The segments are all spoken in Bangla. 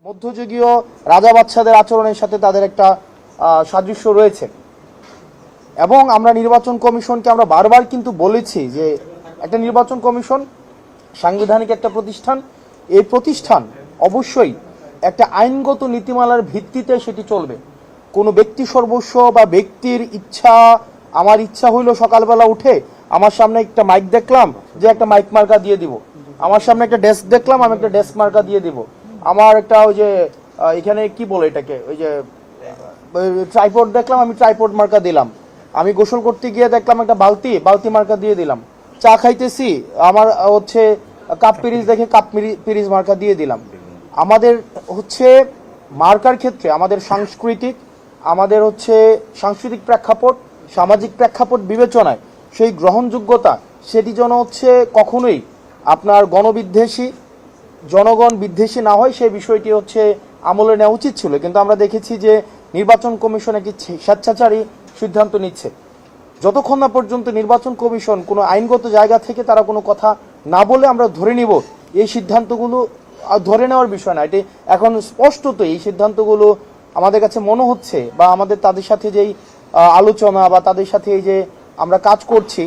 মধ্যযুগীয় রাজা বাদশাদের আচরণের সাথে তাদের একটা সাদৃশ্য রয়েছে। এবং আমরা নির্বাচন কমিশনকে আমরা বারবার কিন্তু বলেছি যে একটা নির্বাচন কমিশন সাংবিধানিক একটা প্রতিষ্ঠান, এই প্রতিষ্ঠান অবশ্যই একটা আইনগত নীতিমালার ভিত্তিতে সেটি চলবে। কোনো ব্যক্তি সর্বস্ব বা ব্যক্তির ইচ্ছা, আমার ইচ্ছা হইলো সকালবেলা উঠে আমার সামনে একটা মাইক দেখলাম যে একটা মাইক মার্কা দিয়ে দিব, আমার সামনে একটা ডেস্ক দেখলাম আমি একটা ডেস্ক মার্কা দিয়ে দিব, আমার একটা ওই যে এখানে কি বলে এটাকে ওই যে ট্রাইপড দেখলাম আমি ট্রাইপড মার্কা দিলাম, আমি গোসল করতে গিয়ে দেখলাম একটা বালতি মার্কা দিয়ে দিলাম, চা খাইতেছি আমার হচ্ছে কাপ পিরিজ দেখে কাপ পিরিজ মার্কা দিয়ে দিলাম। আমাদের হচ্ছে মার্কার ক্ষেত্রে আমাদের সাংস্কৃতিক প্রেক্ষাপট, সামাজিক প্রেক্ষাপট বিবেচনায় সেই গ্রহণযোগ্যতা সেটি যেন হচ্ছে কখনোই আপনার গণবিদ্বেষী, জনগণ বিদ্বেষী না হয়, সেই বিষয়টি হচ্ছে আমলে নেওয়া উচিত ছিল। কিন্তু আমরা দেখেছি যে নির্বাচন কমিশন একটি স্বেচ্ছাচারী সিদ্ধান্ত নিচ্ছে। যতক্ষণ না পর্যন্ত নির্বাচন কমিশন কোনো আইনগত জায়গা থেকে তারা কোনো কথা না বলে আমরা ধরে নিব এই সিদ্ধান্তগুলো ধরে নেওয়ার বিষয় না, এটি এখন স্পষ্টত এই সিদ্ধান্তগুলো আমাদের কাছে মনে হচ্ছে বা আমাদের তাদের সাথে যেই আলোচনা বা তাদের সাথে এই যে আমরা কাজ করছি,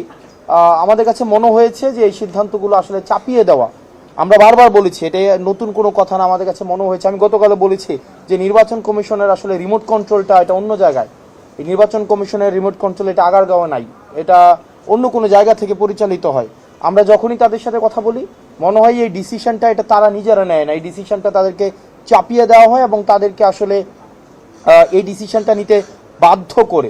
আমাদের কাছে মনে হয়েছে যে এই সিদ্ধান্তগুলো আসলে চাপিয়ে দেওয়া। আমরা বারবার বলেছি এটা নতুন কোনো কথা না, আমাদের কাছে মনে হয়েছে, আমি গতকালে বলেছি যে নির্বাচন কমিশনের আসলে রিমোট কন্ট্রোলটা এটা অন্য জায়গায়, এই নির্বাচন কমিশনের রিমোট কন্ট্রোল এটা আগারগাঁওয়ে নাই, এটা অন্য কোনো জায়গা থেকে পরিচালিত হয়। আমরা যখনই তাদের সাথে কথা বলি মনে হয় এই ডিসিশনটা এটা তারা নিজেরা নেয় না, এই ডিসিশনটা তাদেরকে চাপিয়ে দেওয়া হয় এবং তাদেরকে আসলে এই ডিসিশনটা নিতে বাধ্য করে।